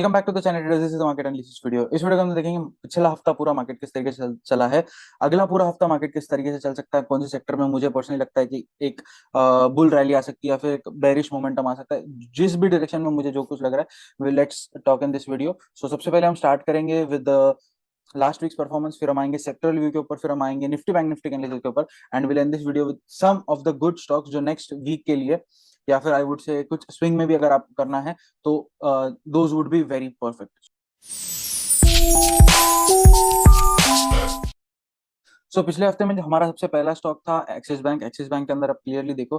Welcome back to the channel. This is the market analysis video. इस video में हम देखेंगे पिछला हफ्ता पूरा मार्केट किस तरीके से चला है, अगला पूरा हफ्ता मार्केट किस तरीके से चल सकता है, कौन से सेक्टर में मुझे पर्सनली लगता है कि एक बुल रैली आ सकती है या फिर एक बेरिश मोमेंटम आ सकता है। जिस भी डायरेक्शन में मुझे जो कुछ लग रहा है, we let's talk in this video. So सबसे पहले हम स्टार्ट करेंगे विद लास्ट वीक्स परफॉर्मेंस, फिर हम आएंगे सेक्टरल व्यू के ऊपर, फिर हम आएंगे निफ्टी बैंक निफ्टी कैंडल के ऊपर, and will end this video with some of the good stocks जो नेक्स्ट वीक के लिए या फिर आई वुड से कुछ स्विंग में भी अगर आप करना है तो those would be very perfect. पिछले हफ्ते में जो हमारा सबसे पहला स्टॉक था एक्सिस बैंक। एक्सिस बैंक के अंदर आप क्लियरली देखो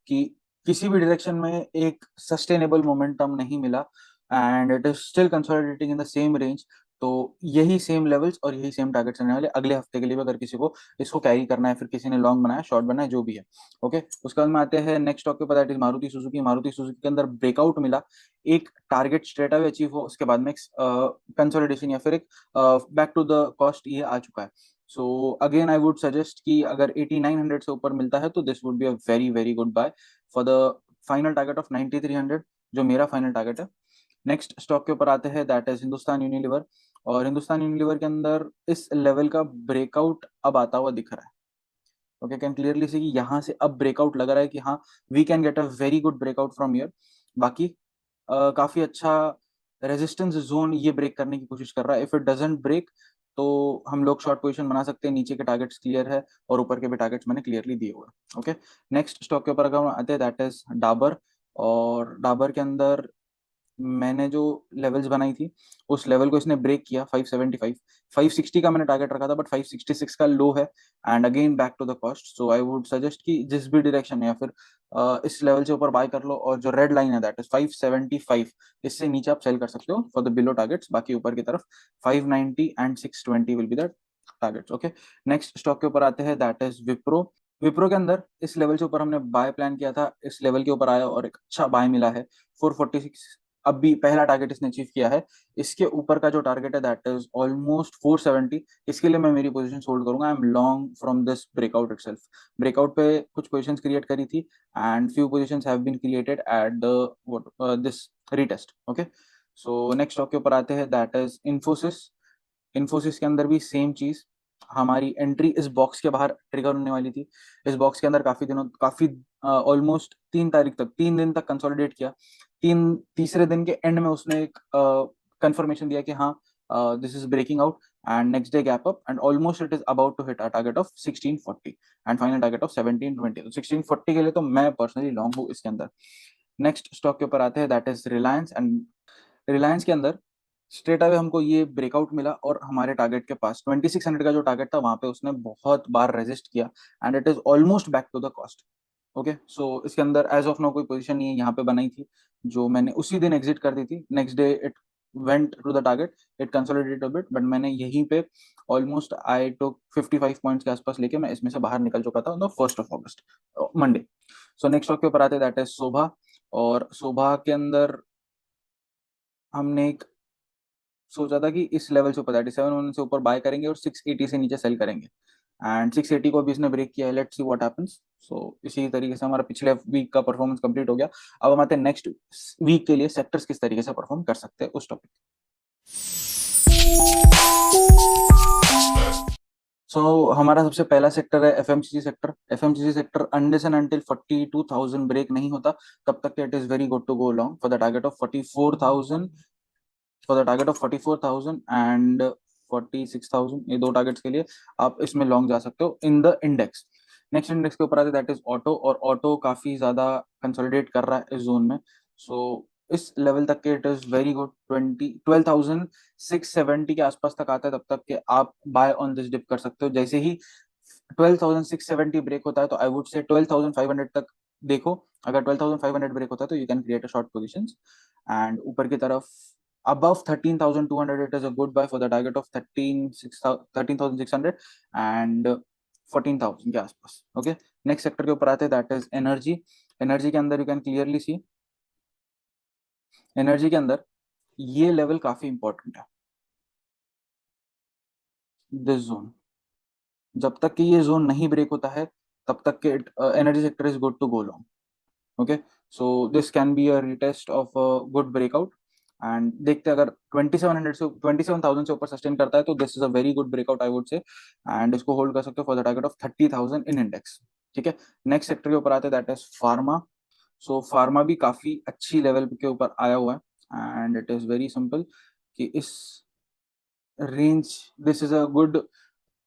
कि किसी भी डायरेक्शन में एक सस्टेनेबल मोमेंटम नहीं मिला and it is still consolidating in the same range. तो यही सेम लेवल्स और यही सेम टारगेट्स रहने वाले अगले हफ्ते के लिए भी, अगर किसी को इसको कैरी करना है, फिर किसी ने लॉन्ग बनाया, शॉर्ट बनाया, जो भी है। ओके, उसके बाद में आते हैं नेक्स्ट स्टॉक के ऊपर, that is Maruti Suzuki. Maruti Suzuki के अंदर ब्रेकआउट मिला, एक टारगेट स्ट्रेट अवे अचीव हो, उसके बाद में कंसोलिडेशन या फिर एक बैक टू द कॉस्ट ये आ चुका है। So again I would suggest कि अगर 8900 से ऊपर मिलता है तो this would be a very very good buy for the final target of 9300, जो मेरा फाइनल टारगेट है। नेक्स्ट स्टॉक के ऊपर आते हैं, दैट इज हिंदुस्तान यूनिलीवर। और हिंदुस्तान यूनिलीवर के अंदर इस लेवल का ब्रेकआउट अब आता हुआ दिख रहा है। ओके, कैन क्लियरली सी कि यहाँ से अब ब्रेकआउट लग रहा है कि हाँ, we can get a very good breakout from here. बाकी काफी अच्छा रेजिस्टेंस जोन ये ब्रेक करने की कोशिश कर रहा है। इफ इट डजंट ब्रेक तो हम लोग शॉर्ट पोजीशन बना सकते हैं। नीचे के टारगेट्स क्लियर है और ऊपर के भी टारगेट्स मैंने क्लियरली दिए हुए हैं। ओके, नेक्स्ट स्टॉक के ऊपर अगर हम आते हैं, दैट इज डाबर। और डाबर के अंदर मैंने जो लेवल्स बनाई थी उस लेवल को इसने ब्रेक किया। 575 560 का मैंने टारगेट रखा था, बट 566 का लो है and again back to the cost. So I would suggest कि जिस भी डायरेक्शन है या फिर इस लेवल से ऊपर बाय कर लो, और जो रेड लाइन है दैट इज 575, इससे नीचे आप सेल कर सकते हो फॉर द बिलो टारगेट्स। बाकी ऊपर की तरफ 590 and 620 will be the targets. Okay, next stock के ऊपर आते हैं, दैट इज विप्रो। विप्रो के अंदर इस लेवल से ऊपर हमने बाय प्लान किया था, इस लेवल के ऊपर आया और एक अच्छा बाय मिला है 446। अब भी पहला टारगेट इसने अचीव किया है। इसके ऊपर का जो टारगेट है दैट इज ऑलमोस्ट 470। इसके लिए मैं मेरी पोजीशन होल्ड करूंगा। I am long from this breakout itself. Breakout पे कुछ पोजीशंस क्रिएट करी थी and few positions have been created at the this retest. Okay, so next stock के ऊपर आते हैं, दैट इज इन्फोसिस। इन्फोसिस के अंदर भी सेम चीज, हमारी एंट्री इस बॉक्स के बाहर ट्रिगर होने वाली थी। इस बॉक्स के अंदर काफी ऑलमोस्ट 3 तारीख तक, 3 दिन तक कंसोलिडेट किया। तीसरे दिन के एंड में उसने एक कंफर्मेशन दिया कि हाँ, this is breaking out and next day gap up and almost it is about to hit a target of 1640 and final target of 1720। तो 1640 के लिए तो मैं पर्सनली लॉन्ग हूँ इसके अंदर। नेक्स्ट स्टॉक के ऊपर आते हैं, that is Reliance. And Reliance के अंदर स्ट्रेट अवे हमको ये ब्रेकआउट मिला और हमारे टारगेट के पास 2600 का जो टारगेट था वहां पे उसने बहुत बार रेजिस्ट किया and it is almost back to the cost. Okay, so इसके अंदर एज ऑफ नाउ कोई पोजीशन नहीं है, यहाँ पे बनाई थी जो मैंने उसी दिन एग्जिट कर दी थी। Next day it went to the target, it consolidated a bit, but मैंने यहीं पे ऑलमोस्ट आई टुक 55 पॉइंट्स के आसपास लेके मैं इसमें से बाहर निकल चुका था on the 1 August, Monday. So next stock के ऊपर आते हैं, दैट इज शोभा। और शोभा के अंदर हमने एक सोचा था कि इस लेवल से ऊपर 37 से ऊपर बाय करेंगे और 680 से नीचे सेल करेंगे एंड 680 को भी इसने ब्रेक किया है। Let's see what happens. So इसी तरीके से हमारा पिछले वीक का परफॉर्मेंस कंप्लीट हो गया। अब हम आते हैं नेक्स्ट वीक के लिए, सेक्टर्स किस तरीके से परफॉर्म कर सकते हैं उस टॉपिक। हमारा सबसे पहला सेक्टर है FMCG sector. FMCG sector unless and until 42,000 break नहीं होता तब तक it is very good to go long for the target of 44,000, for the target of 44,000 and 46,000। ये दो टारगेट्स के लिए आप इसमें लॉन्ग जा सकते हो in the index. Next index के ऊपर आते दैट इज ऑटो। और ऑटो काफी ज्यादा कंसोलिडेट कर रहा है इस जोन में। सो इस लेवल तक के इट इज वेरी गुड। 12,670 के आसपास तक आता है तब तक के आप बाय ऑन दिस डिप कर सकते हो। जैसे ही 12,670 ब्रेक होता है तो आई वुड से 12,500 तक देखो। अगर 12,500 ब्रेक होता है तो you can create a short position and ऊपर की तरफ above 13,200 it is a good buy for the target of 13,600 and 14,000 के आसपास। ओके, नेक्स्ट सेक्टर के ऊपर आते हैं, दैट इज एनर्जी। एनर्जी के अंदर you can clearly C, energy के अंदर ये लेवल काफी इंपॉर्टेंट है, दिस जोन। जब तक कि ये जोन नहीं ब्रेक होता है तब तक के energy sector is good to go long. Okay, so this can be a retest of a good breakout and देखते हैं अगर 2700 से 27,000 से ऊपर सस्टेन करता है तो this is a very good breakout I would say, and इसको होल्ड कर सकते हो for the target of 30,000 in index. ठीक है, नेक्स्ट सेक्टर के ऊपर आते हैं that is pharma. So pharma भी काफी अच्छी लेवल के ऊपर आया हुआ है and it is very simple कि इस range, this is a good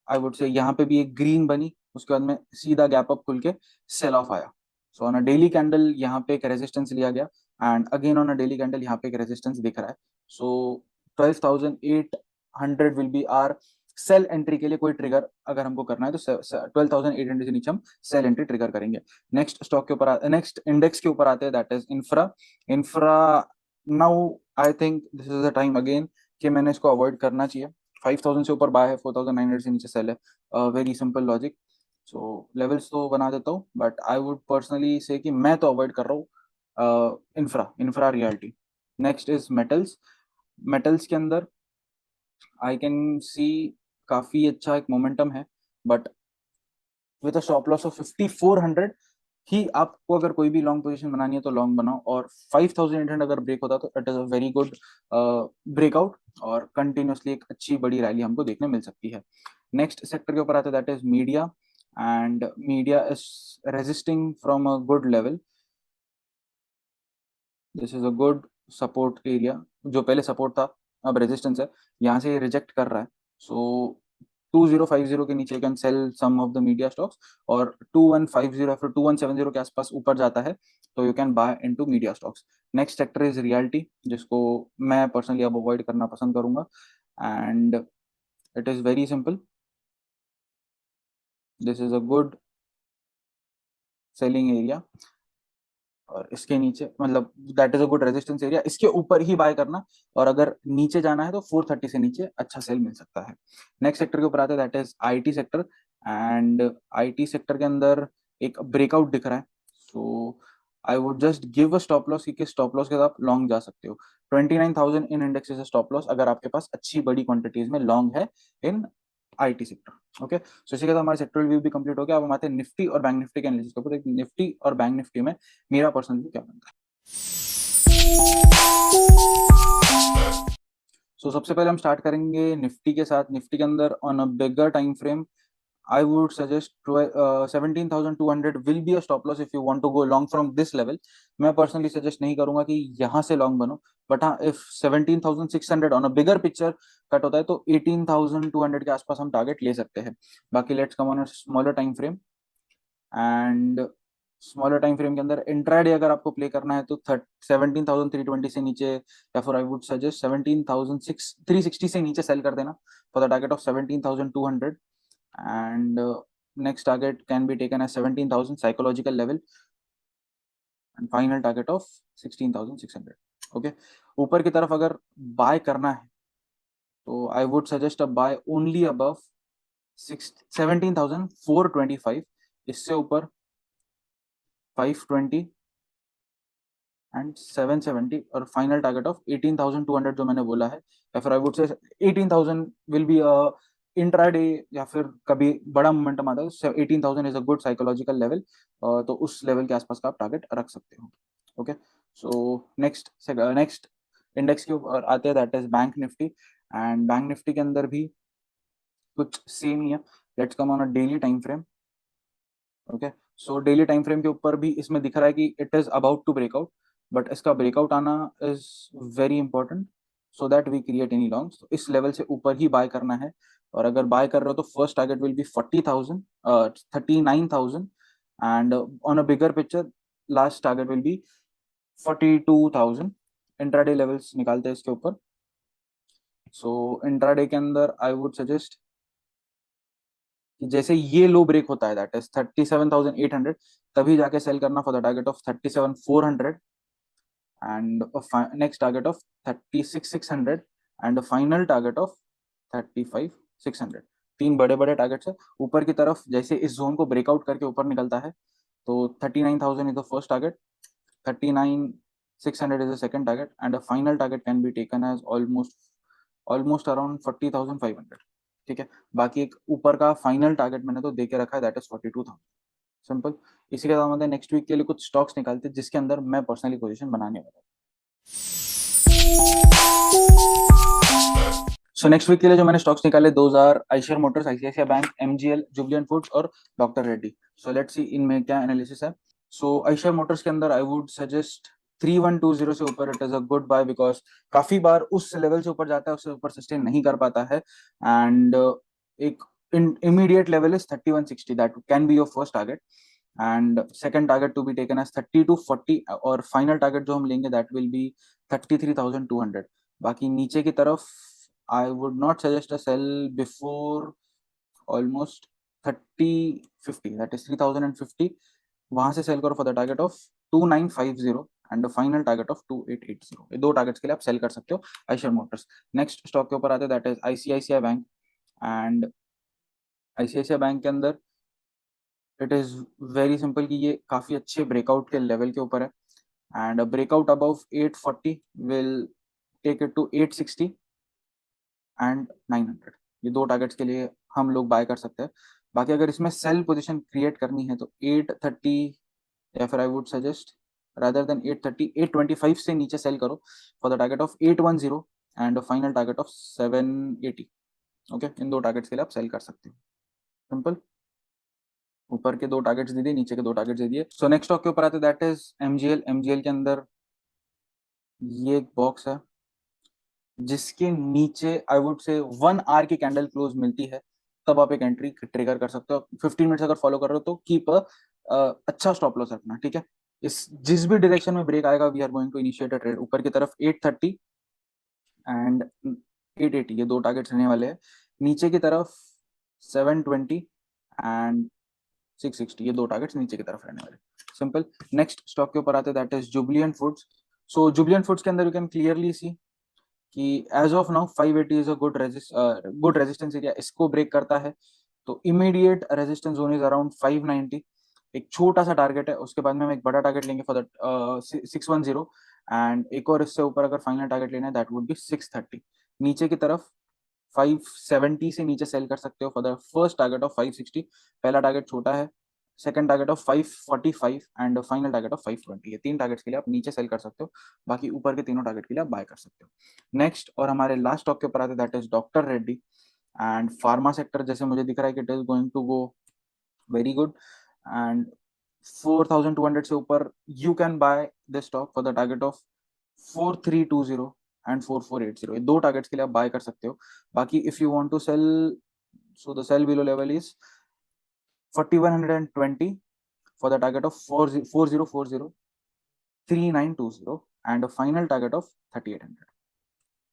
I would say, यहाँ पे भी एक ग्रीन बनी, उसके बाद में सीधा गैप अप खुल के सेल ऑफ आया। So on a daily candle यहाँ पे एक रेजिस्टेंस लिया गया and again on a daily candle यहाँ पे एक रेजिस्टेंस दिख रहा है। So 12,800 will be our sell entry के लिए कोई ट्रिगर अगर हमको करना है तो 12,800 से नीचे हम सेल एंट्री ट्रिगर करेंगे। नेक्स्ट स्टॉक के ऊपर, नेक्स्ट इंडेक्स के ऊपर आते हैं that is infra. Infra now I think this is the time again कि मैंने इसको अवॉइड करना चाहिए। 5,000 से ऊपर बाय है, 4,900 से नीचे सेल है, very simple logic. So levels तो बना देता हूँ बट आई वुड पर्सनली से कि मैं तो अवॉइड कर रहा हूँ infra reality. Next is metals. Metals के अंदर आई कैन सी काफी अच्छा एक मोमेंटम है but with a stop loss of 5,400 ही आपको अगर कोई भी लॉन्ग पोजीशन बनानी है तो लॉन्ग बनाओ, और 5,800 अगर ब्रेक होता तो it is a very good breakout और कंटिन्यूसली एक अच्छी बड़ी रैली हमको देखने मिल सकती है। नेक्स्ट सेक्टर के ऊपर आता है that is media, and media is resisting from a good level. This is a good support area, जो पहले सपोर्ट था अब रेजिस्टेंस है, यहाँ से रिजेक्ट कर रहा है। सो 2050 के नीचे can sell some of the media stocks, और 2150 या फिर 2170 के आसपास ऊपर जाता है तो you can bye into media stocks. Next sector is reality, जिसको मैं पर्सनली अब अवॉइड करना पसंद करूंगा and it is very simple, this is a good selling area और इसके नीचे मतलब that is a good resistance area, इसके ऊपर ही बाय करना, और अगर नीचे जाना है तो 430 से नीचे अच्छा सेल मिल सकता है। नेक्स्ट सेक्टर के ऊपर आते हैं that is IT sector, and IT sector के अंदर एक ब्रेकआउट दिख रहा है। So I would just give a stop loss, कि स्टॉप लॉस के साथ आप लॉन्ग जा सकते हो। 29,000 in index is stop loss अगर आपके पास अच्छी बड़ी क्वांटिटीज में लॉन्ग है in IT sector. Okay, so इसी के साथ हमारा सेक्टरल व्यू भी कंप्लीट हो गया। अब हम आते हैं निफ्टी और बैंक निफ्टी के एनालिसिस के ऊपर। निफ्टी और बैंक निफ्टी में मेरा पर्सनल व्यू क्या बनता है। सो सबसे पहले हम स्टार्ट करेंगे निफ्टी के साथ। निफ्टी के अंदर on a bigger time frame I would suggest 17,200 will be a stop loss if you want to go long from this level. मैं पर्सनली सजेस्ट नहीं करूंगा कि यहाँ से लॉन्ग बनो, बट हाँ if 17,600 on a bigger picture cut होता है तो 18,200 के आसपास हम टारगेट ले सकते हैं। बाकी let's come on a smaller time frame, and smaller time frame के अंदर इंट्राडे अगर आपको प्ले करना है तो 17,320 से नीचे, या फिर आई वुड सजेस्ट 17,360 से नीचे सेल कर देना for the target of 17,200, and next target can be taken as 17,000 psychological level and final target of 16,600। Okay, ऊपर की तरफ अगर बाय करना है तो I would suggest a buy only above 17,425, इससे ऊपर 520 एंड 770, और फाइनल टारगेट ऑफ 18,200 जो मैंने बोला है, या फिर I would say 18,000 will be intraday, या फिर कभी बड़ा मोमेंटम आता है तो 18,000 is a good psychological level, तो उस लेवल के आसपास का आप टारगेट रख सकते हो। ओके, सो नेक्स्ट इंडेक्स के ऊपर आते हैं that is Bank Nifty, and Bank Nifty के अंदर भी कुछ सेम ही है। Let's come on a daily time frame. Okay, so daily time frame के ऊपर भी इसमें दिख रहा है कि it is about to breakout, but इसका ब्रेकआउट आना is very important so that we create any longs. तो इस लेवल से ऊपर ही बाय करना है, और अगर बाय कर रहे हो तो first target will be 40,000, 39,000, and on a bigger picture last target will be 42,000। Intraday levels निकालते हैं इसके ऊपर। सो इंट्राडे के अंदर आई वुड सजेस्ट कि जैसे ये लो ब्रेक होता है दैट इज 37,800, तभी जाके सेल करना for the target of 37,400, and next target of 36,600, and final target of 35,600। तीन बड़े बड़े टारगेट्स है। ऊपर की तरफ जैसे इस जोन को ब्रेकआउट करके ऊपर निकलता है तो 39,000 is the first target, 39,600 is the second target, and final target can be taken as almost around 40,500। ठीक है, बाकी एक ऊपर का फाइनल टारगेट मैंने तो दे के रखा है दैट इज 42,000। सिंपल। इसी के साथ नेक्स्ट वीक के लिए कुछ स्टॉक्स निकालते हैं जिसके अंदर मैं पर्सनली पोजीशन बनाने वाला हूँ। सो नेक्स्ट वीक के लिए जो मैंने स्टॉक्स निकाले, those are Eicher Motors, ICICI Bank, MGL, Jubilant Foods और doctor Reddy. So let's see इनमें क्या एनालिसिस है। सो आइशर मोटर्स के अंदर आई वुड सजेस्ट 3120 से ऊपर it is a good buy, because काफी बार उस लेवल से ऊपर जाता है, उससे ऊपर सस्टेन नहीं कर पाता है। एंड एक immediate level is 3160, that can be your first target, and second target to be taken as 3240, और फाइनल टारगेट जो हम लेंगे दैट विल बी 33,200। बाकी नीचे की तरफ I would not suggest a sell before almost 3050, that is 3050। वहां से सेल करो for the target of 2950 and final target of 2880। ये दो टारगेट्स के लिए आप सेल कर सकते हो आइशर मोटर्स। नेक्स्ट स्टॉक के ऊपर आते हैं, that is ICICI bank. And ICICI bank के अंदर इट इज वेरी सिंपल कि ये काफी अच्छे ब्रेकआउट के लेवल के ऊपर है, and breakout above 840 will take it to 860 and 900। ये दो टारगेट्स के लिए हम लोग बाय कर सकते हैं। बाकी अगर इसमें सेल पोजीशन क्रिएट करनी है तो 830, या फिर I would suggest rather than 830 825 से नीचे सेल करो for the target of 810 and final target of 780। Okay, इन दो टारगेट्स के लिए आप सेल कर सकते हो। सिंपल, ऊपर के दो टारगेट्स दे दिए, नीचे के दो टारगेट्स दे दिए। सो नेक्स्ट स्टॉक के ऊपर आते हैं, दैट इज एमजीएल। एमजीएल के अंदर ये एक बॉक्स है जिसके नीचे आई वुड से 1 आवर की कैंडल क्लोज मिलती है, तब आप एक एंट्री ट्रिगर कर सकते हो। 15 मिनट्स अगर फॉलो कर रहे हो तो कीप अच्छा स्टॉप लॉस रखना, ठीक है। इस जिस भी डायरेक्शन में ब्रेक आएगा we are going to initiate a trade. ऊपर की तरफ 830 एंड 880, ये दो टारगेट्स रहने वाले हैं। नीचे की तरफ 720 एंड 660, ये दो टारगेट्स नीचे की तरफ रहने वाले। सिंपल। नेक्स्ट स्टॉक के ऊपर आते हैं, that is Jubilant Foods. So Jubilant Foods के अंदर यू कैन क्लियरली सी कि as of now 580 is a good resistance area. इसको ब्रेक करता है तो immediate resistance zone is around 590। एक छोटा सा टारगेट है, उसके बाद में हम एक बड़ा टारगेट लेंगे फॉर द 610, एंड एक और इससे ऊपर अगर फाइनल टारगेट लेना है दैट वुड बी 630। नीचे की तरफ 570 से नीचे सेल कर सकते हो for the first target of 560। पहला टारगेट छोटा है, second target of 545 and final target of 520। ये तीन टारगेट्स के लिए आप नीचे सेल कर सकते हो, बाकी ऊपर के तीनों टारगेट के लिए आप बाय कर सकते हो। नेक्स्ट और हमारे लास्ट स्टॉक के ऊपर आते हैं, that is doctor Reddy. And pharma sector जैसे मुझे दिख रहा है कि it is going to go very good, and 4200 से ऊपर you can buy this stock for the target of 4320 and 4480। ये दो टारगेट्स के लिए आप बाय कर सकते हो। बाकी if you want to sell, so the sell below level is 4120 for the target of 4040 3920 and a final target of 3800।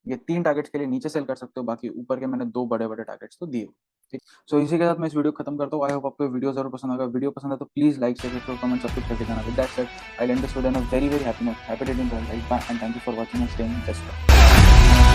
ये तीन टारगेट्स के लिए नीचे सेल कर सकते हो, बाकी ऊपर के मैंने दो बड़े बड़े टारगेट्स तो दिए। ठीक, सो इसी के साथ मैं इस वीडियो खत्म करता हूँ। आई होप आपको वीडियो जरूर पसंद आएगा। वीडियो पसंद है तो प्लीज लाइक शेयर कमेंट सब कुछ करके जाना। With that said I end this video on a very happy note. Happy day in life and thank you for watching and staying test.